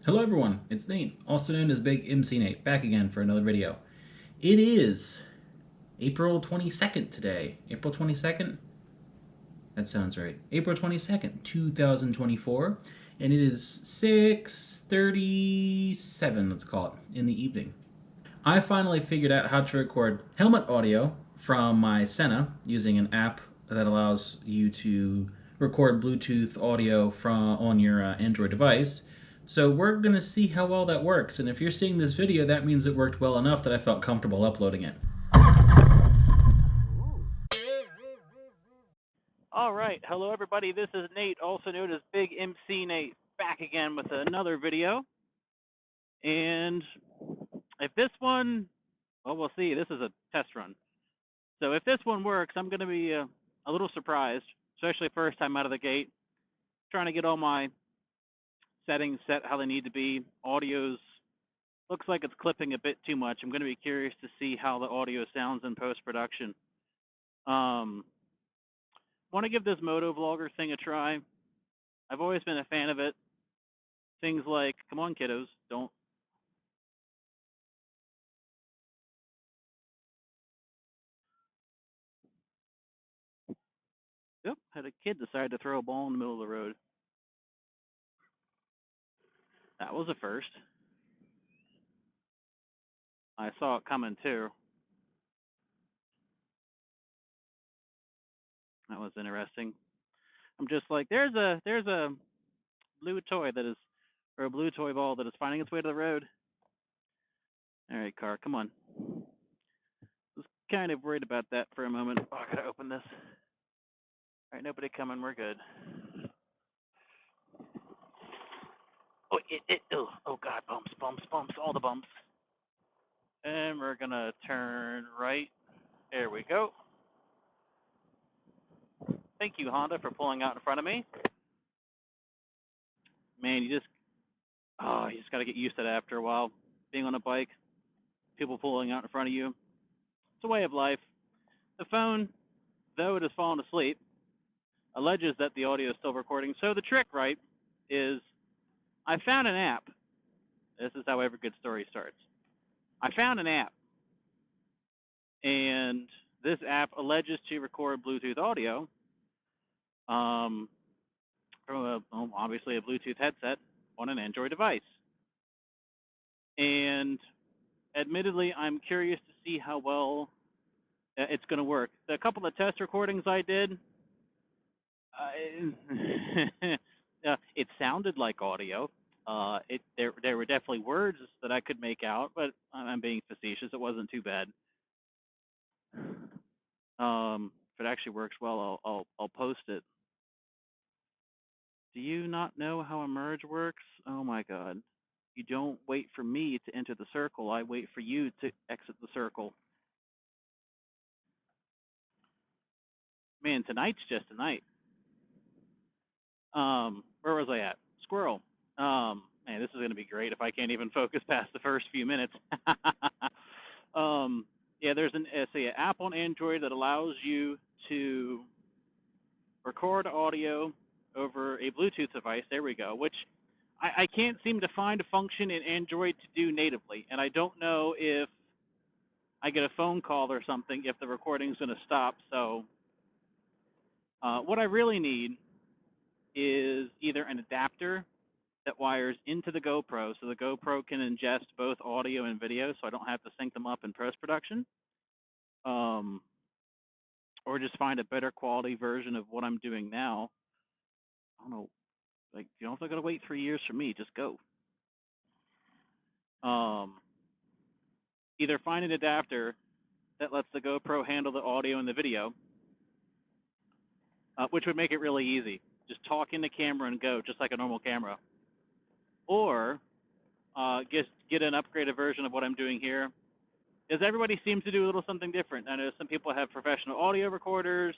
Hello everyone, it's Nate, also known as Big MC Nate, back again for another video. It is April 22nd today. April 22nd? That sounds right. April 22nd, 2024, and it is 6:37, let's call it, in the evening. I finally figured out how to record helmet audio from my Senna using an app that allows you to record Bluetooth audio from on your Android device. So we're going to see how well that works, and if you're seeing this video, that means it worked well enough that I felt comfortable uploading it. All right, hello everybody. This is Nate, also known as Big MC Nate, back again with another video. And if this one, well, we'll see. This is a test run. So if this one works, I'm going to be a little surprised, especially first time out of the gate. Trying to get all my settings set how they need to be. Audio's looks like it's clipping a bit too much. I'm going to be curious to see how the audio sounds in post production. Want to give this motovlogger thing a try. I've always been a fan of it. Things like, come on, kiddos, don't. Yep, had a kid decide to throw a ball in the middle of the road. That was a first. I saw it coming too. That was interesting. I'm just like, there's a blue toy that is, or a blue toy ball that is finding its way to the road. All right, car, come on. Was kind of worried about that for a moment. Oh, I gotta open this. All right, nobody coming. We're good. Oh God, bumps, all the bumps. And we're gonna turn right. There we go. Thank you, Honda, for pulling out in front of me. Man, you just gotta get used to that after a while. Being on a bike, people pulling out in front of you. It's a way of life. The phone, though it has fallen asleep, alleges that the audio is still recording. So the trick, right, is I found an app. This is how every good story starts. I found an app, and this app alleges to record Bluetooth audio from obviously a Bluetooth headset on an Android device. And admittedly, I'm curious to see how well it's going to work. The couple of test recordings I did, it sounded like audio. There were definitely words that I could make out, but I'm being facetious. It wasn't too bad. If it actually works well, I'll post it. Do you not know how a merge works? Oh my God! You don't wait for me to enter the circle. I wait for you to exit the circle. Man, tonight's just a night. Where was I at? Squirrel. Man, this is going to be great if I can't even focus past the first few minutes. Yeah, there's an app on Android that allows you to record audio over a Bluetooth device. There we go. Which I can't seem to find a function in Android to do natively, and I don't know if I get a phone call or something if the recording's going to stop. So what I really need is either an adapter that wires into the GoPro so the GoPro can ingest both audio and video so I don't have to sync them up in post-production, or just find a better quality version of what I'm doing now. I don't know, like, you don't have to wait 3 years for me, just go. Either find an adapter that lets the GoPro handle the audio and the video, which would make it really easy. Just talk in the camera and go, just like a normal camera. Or get an upgraded version of what I'm doing here. Because everybody seems to do a little something different. I know some people have professional audio recorders.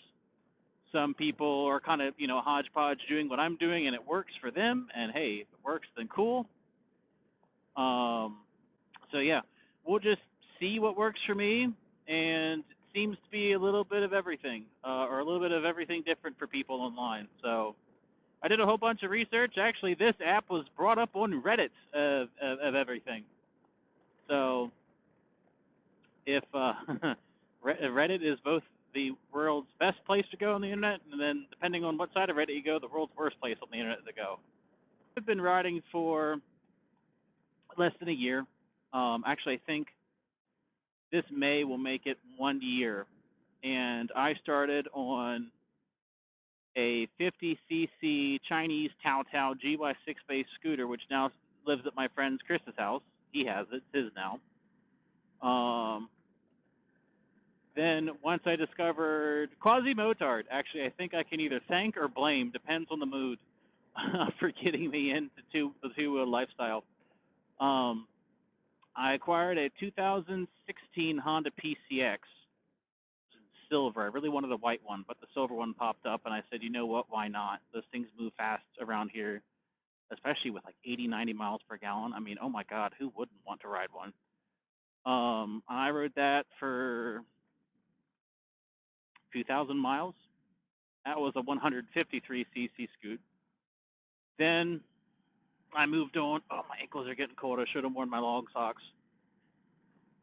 Some people are kind of, hodgepodge doing what I'm doing, and it works for them. And hey, if it works, then cool. So yeah, we'll just see what works for me, and it seems to be a little bit of everything, or a little bit of everything different for people online. So I did a whole bunch of research. Actually, this app was brought up on Reddit of everything. So if Reddit is both the world's best place to go on the internet, and then depending on what side of Reddit you go, the world's worst place on the internet to go. I've been riding for less than a year. Actually, I think this May will make it 1 year. And I started on a 50cc Chinese Tao Tao GY6 base scooter, which now lives at my friend's Chris's house. He has it, it's his now. Then once I discovered quasi-motard, actually I think I can either thank or blame, depends on the mood, for getting me into the two-wheel lifestyle. I acquired a 2016 Honda PCX, silver. I really wanted a white one, but the silver one popped up, and I said, you know what, why not? Those things move fast around here, especially with like 80, 90 miles per gallon. I mean, oh my God, who wouldn't want to ride one? I rode that for 2,000 miles. That was a 153cc scoot. Then I moved on. Oh, my ankles are getting cold. I should have worn my long socks.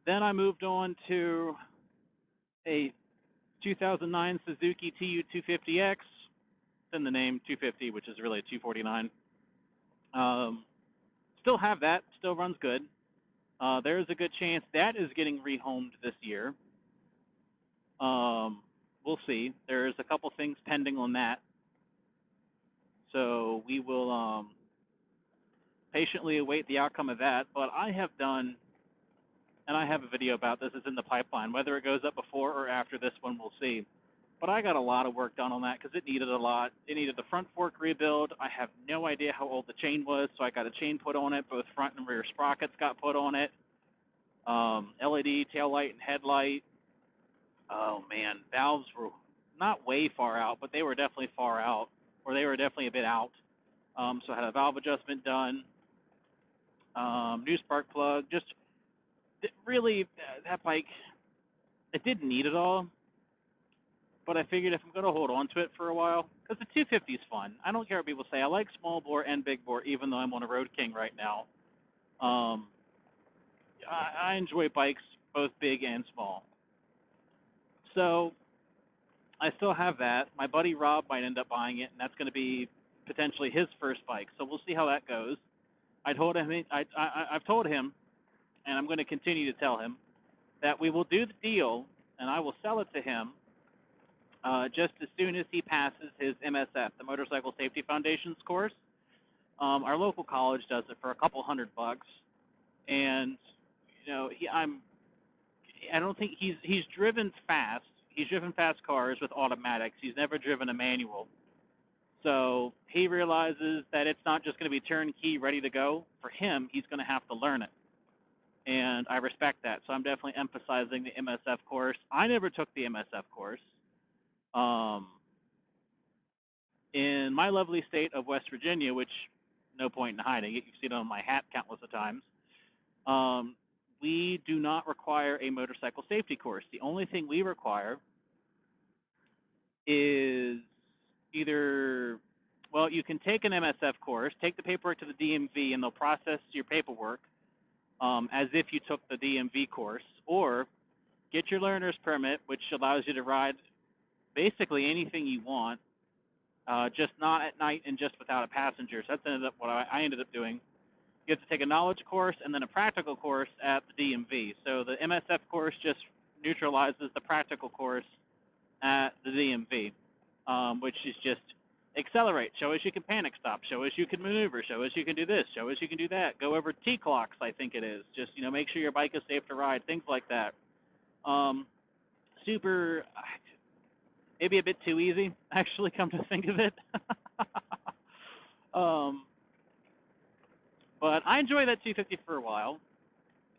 Then I moved on to a 2009 Suzuki TU250X. It's in the name 250, which is really a 249. Still have that. Still runs good. There's a good chance that is getting rehomed this year. We'll see. There's a couple things pending on that. So we will patiently await the outcome of that. But I have done, and I have a video about this, it's in the pipeline. Whether it goes up before or after this one, we'll see. But I got a lot of work done on that because it needed a lot. It needed the front fork rebuild. I have no idea how old the chain was, so I got a chain put on it. Both front and rear sprockets got put on it. LED tail light and headlight. Oh, man. Valves were not way far out, but they were definitely far out, or they were definitely a bit out. So I had a valve adjustment done. New spark plug. Just really, that bike, it didn't need it all. But I figured if I'm going to hold on to it for a while, because the 250 is fun. I don't care what people say. I like small bore and big bore, even though I'm on a Road King right now. I enjoy bikes, both big and small. So I still have that. My buddy Rob might end up buying it, and that's going to be potentially his first bike. So we'll see how that goes. I've told him, and I'm going to continue to tell him, that we will do the deal, and I will sell it to him just as soon as he passes his MSF, the Motorcycle Safety Foundation's course. Our local college does it for a couple $100, and you know, I don't think he's driven fast. He's driven fast cars with automatics. He's never driven a manual. So he realizes that it's not just going to be turnkey, ready to go. For him, he's going to have to learn it. And I respect that. So I'm definitely emphasizing the MSF course. I never took the MSF course. In my lovely state of West Virginia, which no point in hiding it, you've seen it on my hat countless of times, we do not require a motorcycle safety course. The only thing we require is either, well, you can take an MSF course, take the paperwork to the DMV, and they'll process your paperwork as if you took the DMV course, or get your learner's permit, which allows you to ride basically anything you want, just not at night and just without a passenger. So that's what I ended up doing. You have to take a knowledge course and then a practical course at the DMV. So the MSF course just neutralizes the practical course at the DMV, which is just accelerate, show us you can panic stop, show us you can maneuver, show us you can do this, show us you can do that, go over T-clocks, I think it is. Just, you know, make sure your bike is safe to ride, things like that. Super, maybe a bit too easy, actually, come to think of it. But I enjoyed that 250 for a while,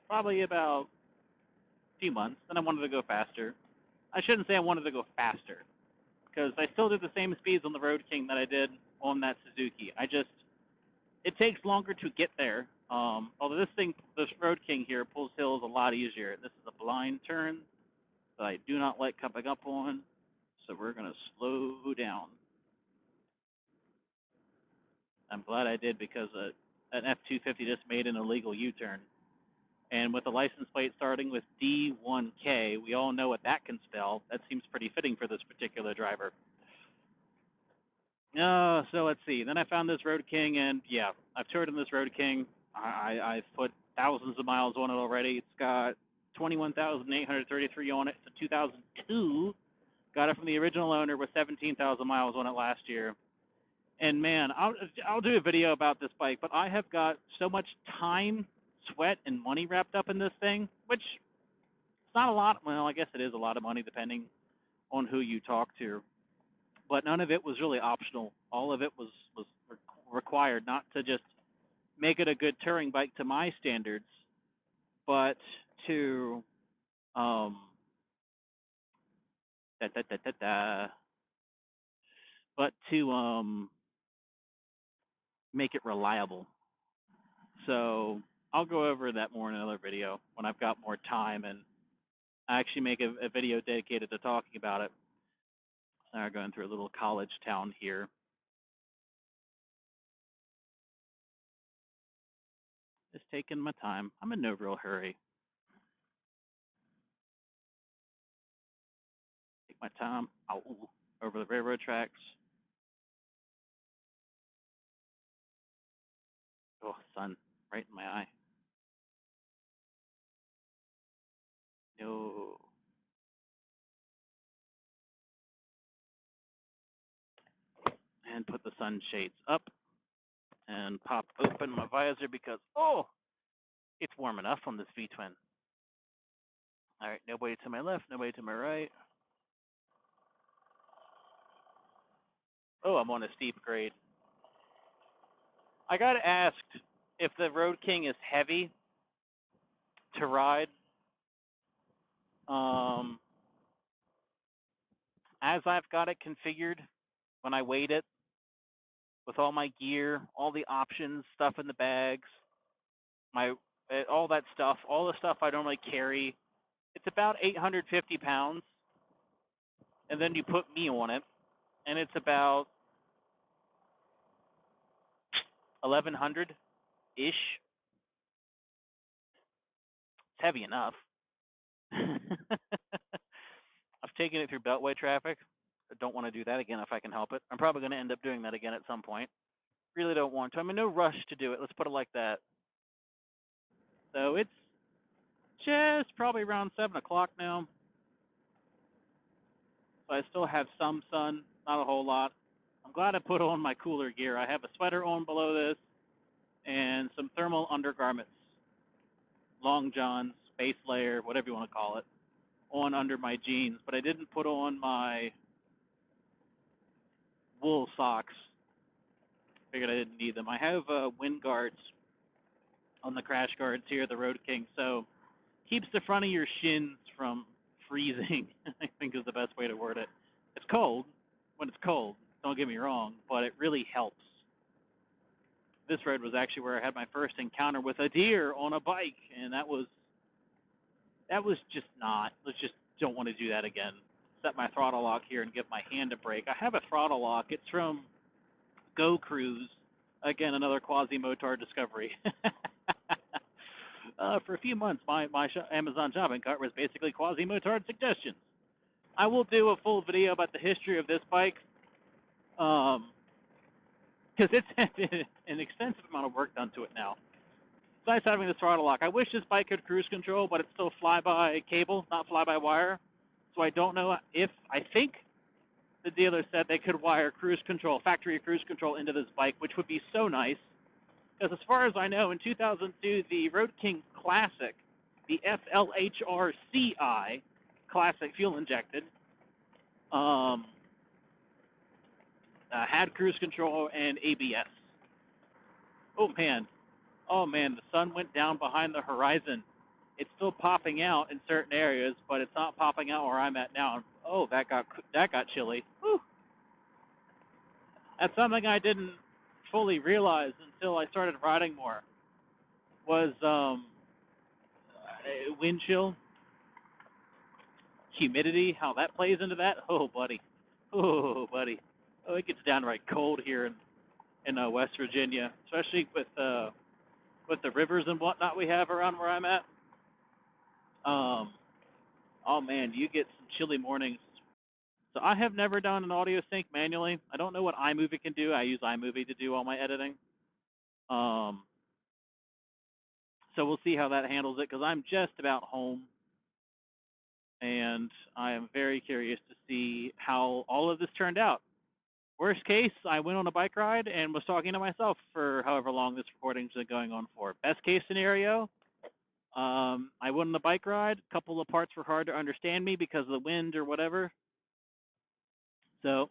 probably about a few months. Then I wanted to go faster. I shouldn't say I wanted to go faster, because I still did the same speeds on the Road King that I did on that Suzuki. It takes longer to get there. Although this Road King here pulls hills a lot easier. This is a blind turn that I do not like coming up on, so we're going to slow down. I'm glad I did because an F-250 just made an illegal U-turn. And with the license plate starting with D1K, we all know what that can spell. That seems pretty fitting for this particular driver. So let's see. Then I found this Road King, and yeah, I've toured in this Road King. I've put thousands of miles on it already. It's got 21,833 on it. It's a 2002. Got it from the original owner with 17,000 miles on it last year. And man, I'll do a video about this bike, but I have got so much time, sweat, and money wrapped up in this thing, which it's not a lot. Well, I guess it is a lot of money depending on who you talk to. But none of it was really optional. All of it was required, not to just make it a good touring bike to my standards, but to make it reliable. So I'll go over that more in another video when I've got more time and I actually make a video dedicated to talking about it. Now we're going through a little college town here. Just taking my time. I'm in no real hurry. Take my time. Over the railroad tracks. Oh, sun right in my eye. No. And put the sun shades up and pop open my visor because, oh, it's warm enough on this V-twin. All right, nobody to my left, nobody to my right. Oh, I'm on a steep grade. I got asked if the Road King is heavy to ride. As I've got it configured, when I weighed it, with all my gear, all the options, stuff in the bags, all that stuff, all the stuff I normally carry, it's about 850 pounds. And then you put me on it, and it's about 1,100-ish. It's heavy enough. I've taken it through Beltway traffic. I don't want to do that again if I can help it. I'm probably going to end up doing that again at some point. Really don't want to. I'm in no rush to do it. Let's put it like that. So it's just probably around 7 o'clock now. So I still have some sun, not a whole lot. I'm glad I put on my cooler gear. I have a sweater on below this and some thermal undergarments, long johns, base layer, whatever you want to call it, on under my jeans. But I didn't put on my wool socks. Figured I didn't need them. I have wind guards on the crash guards here, the Road King, so keeps the front of your shins from freezing, I think is the best way to word it. It's cold when it's cold, don't get me wrong, but it really helps. This road was actually where I had my first encounter with a deer on a bike, and that was just not, let's just don't want to do that again. Set my throttle lock here and give my hand a break. I have a throttle lock. It's from Go Cruise. Again, another quasi-motard discovery. For a few months, my Amazon shopping cart was basically quasi-motard suggestions. I will do a full video about the history of this bike, because it's an extensive amount of work done to it now. Besides having the throttle lock, I wish this bike could cruise control, but it's still fly-by-cable, not fly-by-wire. So I don't know if, I think the dealer said they could wire cruise control, factory cruise control into this bike, which would be so nice. Because as far as I know, in 2002, the Road King Classic, the FLHRCI Classic fuel injected, had cruise control and ABS. Oh man, the sun went down behind the horizon. It's still popping out in certain areas, but it's not popping out where I'm at now. Oh, that got chilly. Whew. That's something I didn't fully realize until I started riding more. Was wind chill, humidity, how that plays into that. Oh, buddy. Oh, it gets downright cold here in in West Virginia, especially with the rivers and whatnot we have around where I'm at. Um, oh man, you get some chilly mornings. So I have never done an audio sync manually. I don't know what iMovie can do. I use iMovie to do all my editing. Um, so we'll see how that handles it because I'm just about home, and I am very curious to see how all of this turned out. Worst case, I went on a bike ride and was talking to myself for however long this recording's been going on for. Best case scenario, I went on a bike ride. A couple of parts were hard to understand me because of the wind or whatever. So,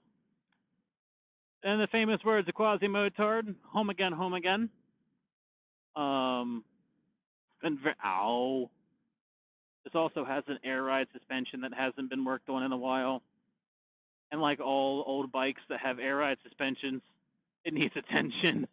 in the famous words of Quasi-Motard, home again, home again. Um, and ow. This also has an air ride suspension that hasn't been worked on in a while. And like all old bikes that have air ride suspensions, it needs attention.